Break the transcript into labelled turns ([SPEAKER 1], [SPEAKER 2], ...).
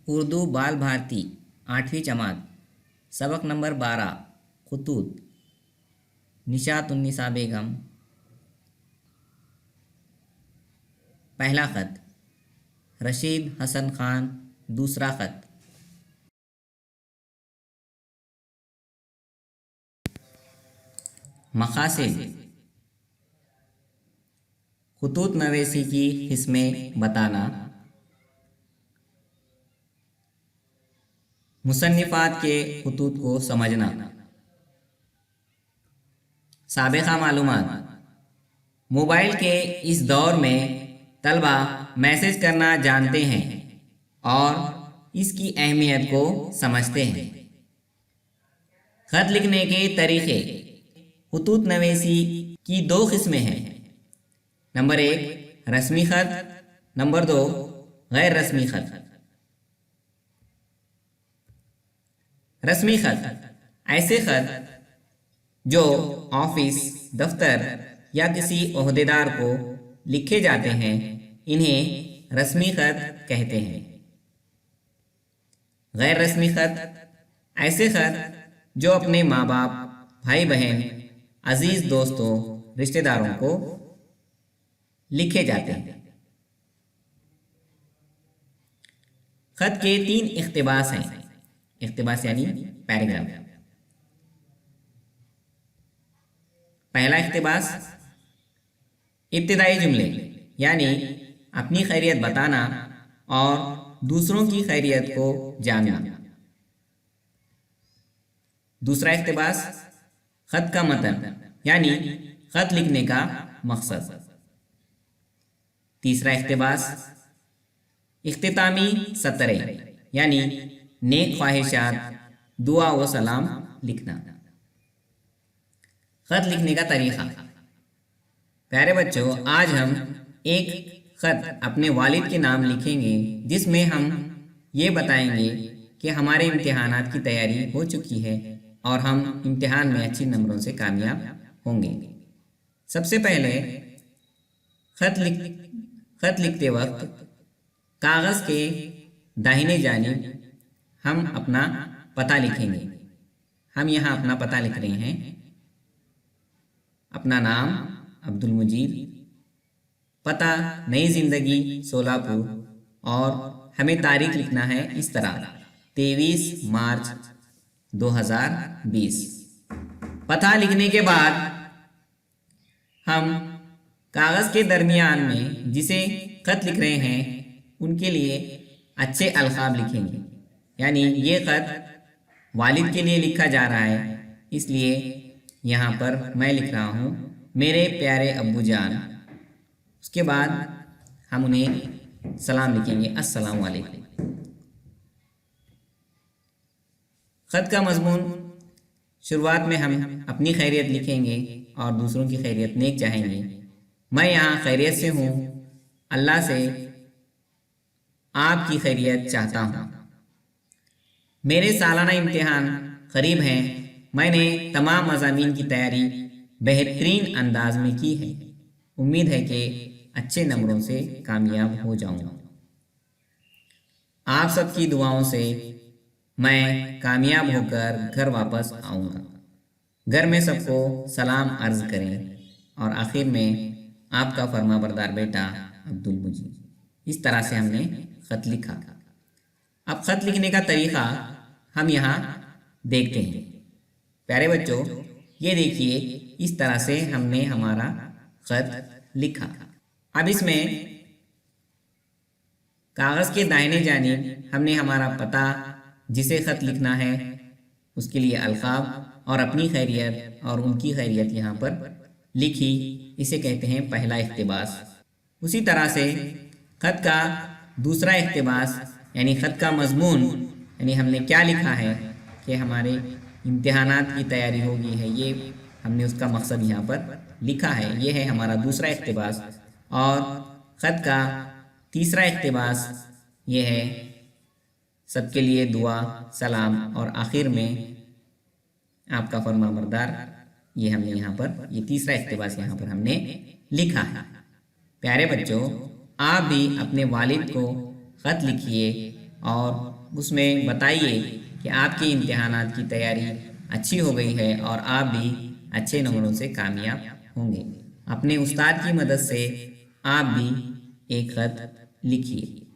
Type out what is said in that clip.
[SPEAKER 1] उर्दू बाल भारती 8वीं जमात सबक नंबर 12 खतूत निशात उन्निसा बेगम। पहला ख़त रशीद हसन खान। दूसरा ख़त मकासिद खतूत नवेसी की किस्में बताना। मुसन्निफ़ात के खतूत को समझना। साबिक़ा मालूमात। मोबाइल के इस दौर में तलबा मैसेज करना जानते हैं और इसकी अहमियत को समझते हैं। ख़त लिखने के तरीक़े। खतूत नवेसी की दो किस्में हैं। नंबर 1 रस्मी ख़त, नंबर 2 गैर रस्मी ख़त। रस्मी ख़त ऐसे ख़त जो ऑफिस, दफ्तर या किसी ओहदेदार को लिखे जाते हैं, इन्हें रस्मी ख़त कहते हैं। गैर रस्मी ख़त ऐसे ख़त जो अपने माँ बाप, भाई बहन, अजीज़ दोस्तों, रिश्तेदारों को लिखे जाते हैं। ख़त के 3 इक़्तिबास हैं। इक़्तिबास यानी पैराग्राफ। पहला इक़्तिबास इब्तिदाई जुमले यानी अपनी खैरियत बताना और दूसरों की खैरियत को जानना। दूसरा इक़्तिबास ख़त का मतन यानी ख़त लिखने का मकसद। तीसरा इक़्तिबास इख्तितामी सतरे यानी नेक ख्वाहिशात, दुआ व सलाम लिखना। ख़त लिखने का तरीक़ा। प्यारे बच्चों, आज हम एक ख़त अपने वालिद के नाम लिखेंगे जिसमें हम ये बताएंगे कि हमारे इम्तिहानात की तैयारी हो चुकी है और हम इम्तिहान में अच्छे नंबरों से कामयाब होंगे। सबसे पहले ख़त लिखते वक्त कागज़ के दाहिने जानिब हम अपना पता लिखेंगे। हम यहाँ अपना पता लिख रहे हैं। अपना नाम अब्दुल मुजीब, पता नई ज़िंदगी सोलापुर, और हमें तारीख लिखना है इस तरह 23 मार्च 2020। पता लिखने के बाद हम कागज़ के दरमियान में जिसे ख़त लिख रहे हैं उनके लिए अच्छे अलक़ाब लिखेंगे। यानी ये ख़त वालिद के लिए लिखा जा रहा है, इसलिए यहाँ पर मैं लिख रहा हूँ मेरे प्यारे अब्बू जान। उसके बाद हम उन्हें सलाम लिखेंगे, अस्सलामु अलैकुम। ख़त का मज़मून शुरुआत में हम अपनी खैरियत लिखेंगे और दूसरों की खैरियत नेक चाहेंगे। मैं यहाँ खैरियत से हूँ, अल्लाह से आपकी खैरियत चाहता हूँ। मेरे सालाना इम्तिहान करीब हैं। मैंने तमाम मज़ामीन की तैयारी बेहतरीन अंदाज में की है। उम्मीद है कि अच्छे नंबरों से कामयाब हो जाऊँगा। आप सबकी दुआओं से मैं कामयाब होकर घर वापस आऊँगा। घर में सबको सलाम अर्ज़ करें और आखिर में आपका फरमाबरदार बेटा अब्दुल मुजीब। इस तरह से हमने ख़त लिखा। अब ख़त लिखने का तरीक़ा हम यहाँ देखते हैं। प्यारे बच्चों, ये देखिए इस तरह से हमने हमारा ख़त लिखा। अब इसमें कागज़ के दाहिने जानिब हमने हमारा पता, जिसे ख़त लिखना है उसके लिए अलक़ाब और अपनी खैरियत और उनकी खैरियत यहाँ पर लिखी। इसे कहते हैं पहला इक़्तिबास। उसी तरह से ख़त का दूसरा इक़्तिबास यानी ख़त का मज़मून यानी हमने क्या लिखा है कि हमारे इम्तिहानात की तैयारी हो गई है, ये हमने उसका मकसद यहाँ पर लिखा है। ये है हमारा दूसरा इक़्तिबास। और ख़त का तीसरा इक़्तिबास ये है सबके लिए दुआ, सलाम और आखिर में आपका फरमाबरदार। ये हमने यहाँ पर ये तीसरा इक़्तिबास यहाँ पर हमने लिखा है। प्यारे बच्चों, आप भी अपने वालिद को ख़त लिखिए اور اس میں بتائیے کہ آپ کی امتحانات کی تیاری اچھی ہو گئی ہے اور آپ بھی اچھے نمبروں سے کامیاب ہوں گے۔ اپنے استاد کی مدد سے آپ بھی ایک خط لکھیے۔